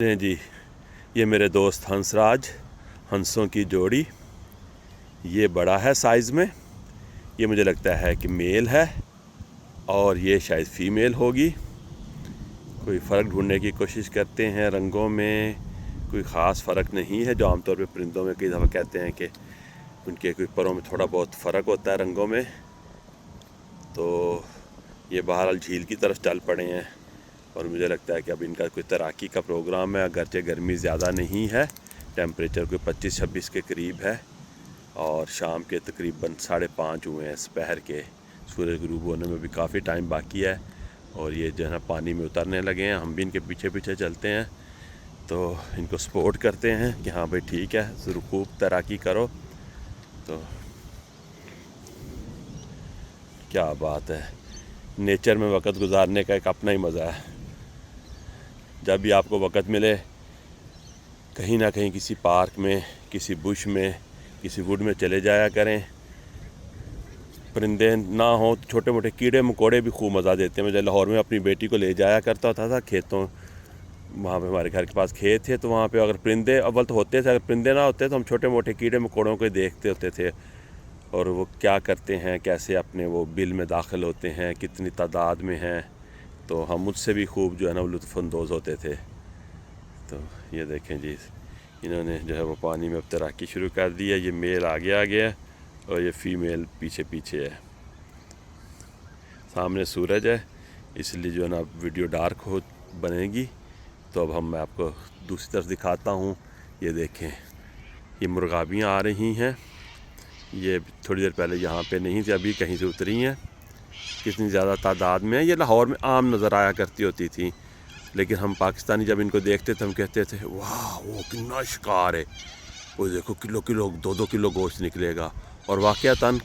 جی یہ میرے دوست ہنس راج ہنسوں کی جوڑی، یہ بڑا ہے سائز میں، یہ مجھے لگتا ہے کہ میل ہے اور یہ شاید فیمیل ہوگی۔ کوئی فرق ڈھونڈنے کی کوشش کرتے ہیں، رنگوں میں کوئی خاص فرق نہیں ہے، جو عام طور پہ پرندوں میں کئی دفعہ کہتے ہیں کہ ان کے کوئی پروں میں تھوڑا بہت فرق ہوتا ہے رنگوں میں۔ تو یہ بہرحال جھیل کی طرف چل پڑے ہیں اور مجھے لگتا ہے کہ اب ان کا کوئی تیراکی کا پروگرام ہے، اگرچہ گرمی زیادہ نہیں ہے، ٹیمپریچر کوئی 25-26 کے قریب ہے اور شام کے تقریباً 5:30 ہوئے ہیں سپہر کے، سورج غروب ہونے میں بھی کافی ٹائم باقی ہے اور یہ جو ہے نا پانی میں اترنے لگے ہیں۔ ہم بھی ان کے پیچھے پیچھے چلتے ہیں تو ان کو سپورٹ کرتے ہیں کہ ہاں بھائی ٹھیک ہے، ضرور خوب تیراکی کرو۔ تو کیا بات ہے، نیچر میں وقت گزارنے کا ایک اپنا ہی مزہ ہے۔ جب بھی آپ کو وقت ملے کہیں نہ کہیں کسی پارک میں، کسی بش میں، کسی ووڈ میں چلے جایا کریں۔ پرندے نہ ہوں تو چھوٹے موٹے کیڑے مکوڑے بھی خوب مزہ دیتے ہیں۔ مجھے لاہور میں اپنی بیٹی کو لے جایا کرتا تھا کھیتوں، وہاں پہ ہمارے گھر کے پاس کھیت تھے، تو وہاں پہ اگر پرندے اول تو ہوتے تھے، اگر پرندے نہ ہوتے تو ہم چھوٹے موٹے کیڑے مکوڑوں کو دیکھتے ہوتے تھے اور وہ کیا کرتے ہیں، کیسے اپنے وہ بل میں داخل ہوتے ہیں، کتنی تعداد میں ہیں، تو ہم مجھ سے بھی خوب جو ہے نا لطف اندوز ہوتے تھے۔ تو یہ دیکھیں جی، انہوں نے جو ہے وہ پانی میں اب تیراکی شروع کر دی ہے۔ یہ میل آگے آگے ہے اور یہ فیمیل پیچھے پیچھے ہے۔ سامنے سورج ہے، اس لیے جو ہے نا ویڈیو ڈارک بنے گی، تو اب میں آپ کو دوسری طرف دکھاتا ہوں۔ یہ دیکھیں، یہ مرغابیاں آ رہی ہیں، یہ تھوڑی دیر پہلے یہاں پہ نہیں تھی، ابھی کہیں سے اتری ہیں۔ کتنی زیادہ تعداد میں، یہ لاہور میں عام نظر آیا کرتی ہوتی تھی، لیکن ہم پاکستانی جب ان کو دیکھتے تھے ہم کہتے تھے واہ وہ کتنا شکار ہے، وہ دیکھو کلو 2 کلو گوشت نکلے گا، اور واقعتاً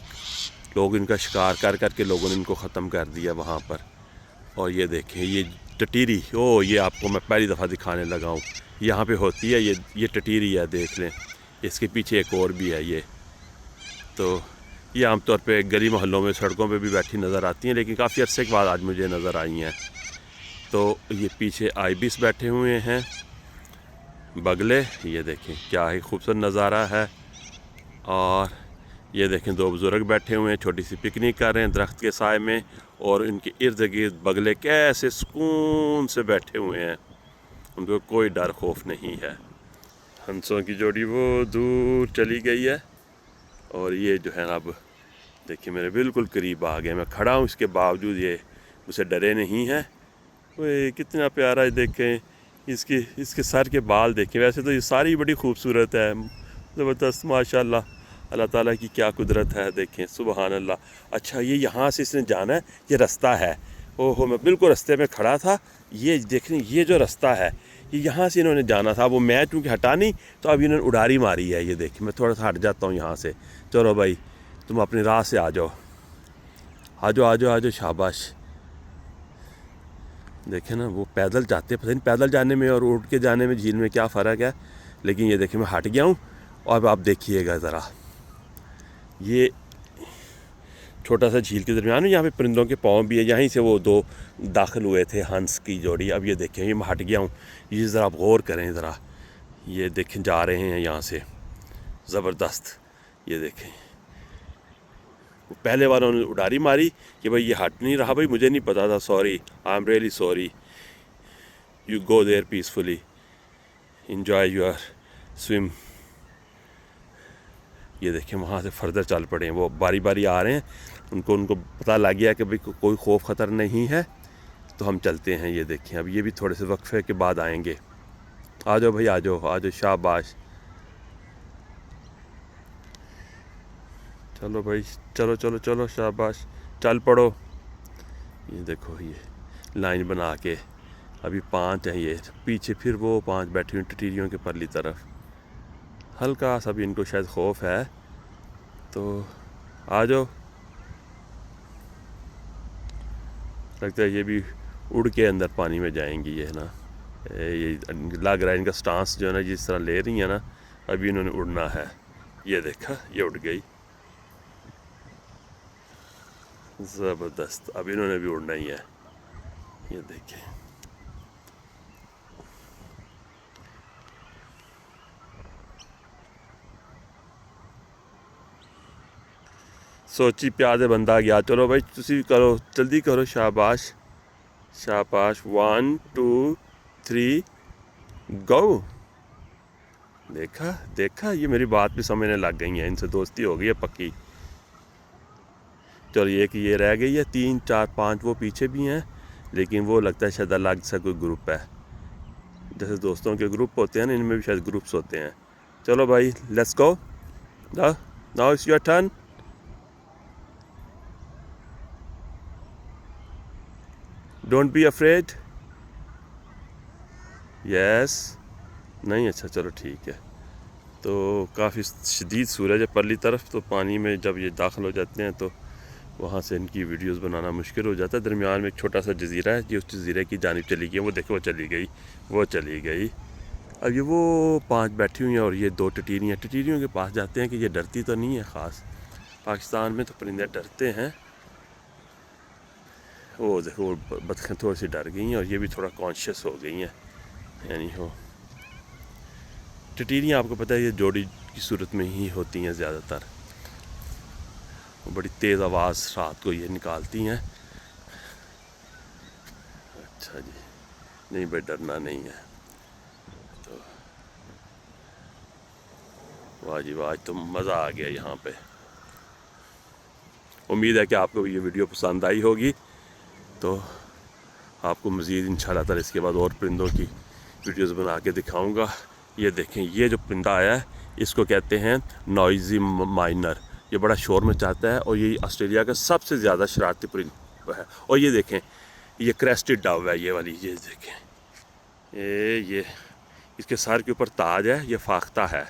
لوگ ان کا شکار کر کر کے لوگوں نے ان کو ختم کر دیا وہاں پر۔ اور یہ دیکھیں یہ ٹٹیری، یہ آپ کو میں پہلی دفعہ دکھانے لگا ہوں، یہاں پہ ہوتی ہے یہ ٹٹیری ہے، دیکھ لیں اس کے پیچھے ایک اور بھی ہے۔ یہ تو یہ عام طور پہ گلی محلوں میں سڑکوں پہ بھی بیٹھی نظر آتی ہیں، لیکن کافی عرصے کے بعد آج مجھے نظر آئی ہیں۔ تو یہ پیچھے آئیبس بیٹھے ہوئے ہیں، بگلے، یہ دیکھیں کیا ہی خوبصورت نظارہ ہے۔ اور یہ دیکھیں 2 بزرگ بیٹھے ہوئے ہیں، چھوٹی سی پکنک کر رہے ہیں درخت کے سائے میں، اور ان کے ارد گرد بگلے کیسے سکون سے بیٹھے ہوئے ہیں، ان کو کوئی ڈر خوف نہیں ہے۔ ہنسوں کی جوڑی وہ دور چلی گئی ہے اور یہ جو ہے نا اب دیکھیں میرے بالکل قریب آ گئے، میں کھڑا ہوں، اس کے باوجود یہ مجھ سے ڈرے نہیں ہیں۔ وہ کتنا پیارا ہے، دیکھیں اس کے سر کے بال دیکھیں، ویسے تو یہ ساری بڑی خوبصورت ہے، زبردست، ماشاءاللہ، اللہ تعالیٰ کی کیا قدرت ہے، دیکھیں سبحان اللہ۔ اچھا یہ یہاں سے اس نے جانا ہے، یہ رستہ ہے، میں بالکل رستے میں کھڑا تھا، یہ دیکھیں یہ جو رستہ ہے یہ یہاں سے انہوں نے جانا تھا، وہ میں چونکہ ہٹا نہیں تو اب انہوں نے اڈاری ماری ہے۔ یہ دیکھیں میں تھوڑا سا ہٹ جاتا ہوں یہاں سے، چلو بھائی تم اپنی راہ سے آ جاؤ، آ جاؤ، شاباش۔ دیکھیں نا وہ پیدل جاتے، پتہ نہیں پیدل جانے میں اور اڑ کے جانے میں جھیل میں کیا فرق ہے، لیکن یہ دیکھیں میں ہٹ گیا ہوں، اور اب آپ دیکھیے گا ذرا، یہ چھوٹا سا جھیل کے درمیان ہے، یہاں پہ پرندوں کے پاؤں بھی ہے، یہیں سے وہ 2 داخل ہوئے تھے ہنس کی جوڑی۔ اب یہ دیکھیں یہ میں ہٹ گیا ہوں، یہ ذرا آپ غور کریں ذرا، یہ دیکھیں جا رہے ہیں یہاں سے، زبردست۔ یہ دیکھیں پہلے والوں نے اڈاری ماری کہ بھائی یہ ہٹ نہیں رہا، بھائی مجھے نہیں پتا تھا، sorry, I am really sorry, you go there peacefully, enjoy your swim. یہ دیکھیں وہاں سے فردر چل پڑے ہیں، وہ باری باری آ رہے ہیں، ان کو پتہ لگ گیا کہ بھائی کوئی خوف خطر نہیں ہے، تو ہم چلتے ہیں۔ یہ دیکھیں اب یہ بھی تھوڑے سے وقفے کے بعد آئیں گے۔ آ جاؤ بھائی، آ جاؤ، شاباش، چلو بھائی، چلو شاباش، چل پڑو۔ یہ دیکھو یہ لائن بنا کے، ابھی 5 ہیں، یہ پیچھے پھر وہ 5 بیٹھی ہوئی ٹٹیریوں کے پرلی طرف، ہلکا سا بھی ان کو شاید خوف ہے، تو آ جاؤ۔ لگتا ہے یہ بھی اڑ کے اندر پانی میں جائیں گی، یہ نا یہ لگ رہا ہے ان کا سٹانس جو ہے نا جس طرح لے رہی ہیں نا، ابھی انہوں نے اڑنا ہے۔ یہ دیکھا، یہ اڑ گئی، زبردست، اب انہوں نے بھی اڑنا ہی ہے۔ یہ دیکھیں سوچی پیادے بندہ گیا. چلو بھائی تسی کرو جلدی کرو. شاباش شاباش. 1 2 3 گو. دیکھا دیکھا, یہ میری بات بھی سمجھنے لگ گئی ہیں, ان سے دوستی ہو گئی ہے پکی. چلو ایک یہ رہ گئی ہے, 3 4 5 وہ پیچھے بھی ہیں, لیکن وہ لگتا ہے شاید الگ سا کوئی گروپ ہے. جیسے دوستوں کے گروپ ہوتے ہیں نا, ان میں بھی شاید گروپس ہوتے ہیں. چلو بھائی let's go. Now it's your turn. Don't be afraid. Yes. نہیں اچھا چلو ٹھیک ہے. تو کافی شدید سورج ہے پرلی طرف, تو پانی میں جب یہ داخل ہو جاتے ہیں تو وہاں سے ان کی ویڈیوز بنانا مشکل ہو جاتا ہے. درمیان میں ایک چھوٹا سا جزیرہ ہے, جو اس جزیرے کی جانب چلی گئی. وہ دیکھو وہ چلی گئی, وہ چلی گئی. اب یہ وہ 5 بیٹھی ہوئی ہیں, اور یہ 2 ٹٹیریاں. ٹٹیریوں کے پاس جاتے ہیں کہ یہ ڈرتی تو نہیں ہے خاص. پاکستان میں تو پرندے ڈرتے ہیں. وہ دیکھو وہ بطخیں تھوڑی سی ڈر گئی ہیں, اور یہ بھی تھوڑا کانشیس ہو گئی ہیں. یعنی ہو ٹٹیریاں آپ کو پتہ ہے یہ جوڑی کی صورت میں ہی ہوتی ہیں زیادہ تر. وہ بڑی تیز آواز رات کو یہ نکالتی ہیں. اچھا جی, نہیں بھائی ڈرنا نہیں ہے. تو واہ جی واہ, تو مزہ آ گیا یہاں پہ. امید ہے کہ آپ کو یہ ویڈیو پسند آئی ہوگی. تو آپ کو مزید انشاءاللہ تعالی اس کے بعد اور پرندوں کی ویڈیوز بنا کے دکھاؤں گا. یہ دیکھیں, یہ جو پرندہ آیا ہے اس کو کہتے ہیں نوائزی مائنر. یہ بڑا شور مچاتا ہے, اور یہ آسٹریلیا کا سب سے زیادہ شرارتی پرندہ ہے. اور یہ دیکھیں, یہ کریسٹڈ ڈو ہے, یہ والی. یہ دیکھیں, یہ اس کے سر کے اوپر تاج ہے, یہ فاختہ ہے.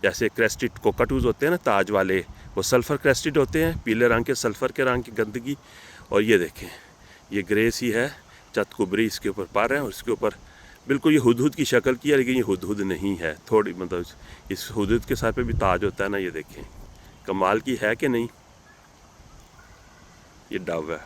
جیسے کریسٹڈ کوکاٹوز ہوتے ہیں نا تاج والے, وہ سلفر کریسٹڈ ہوتے ہیں, پیلے رنگ کے سلفر کے رنگ کی گندگی. اور یہ دیکھیں, یہ گریس ہی ہے, چت کبری اس کے اوپر پر ہے, اور اس کے اوپر بالکل یہ ہدہد کی شکل کی ہے, لیکن یہ ہدہد نہیں ہے. تھوڑی مطلب اس ہدہد کے سر پہ بھی تاج ہوتا ہے نا. یہ دیکھیں کمال کی ہے کہ نہیں. یہ ڈو ہے.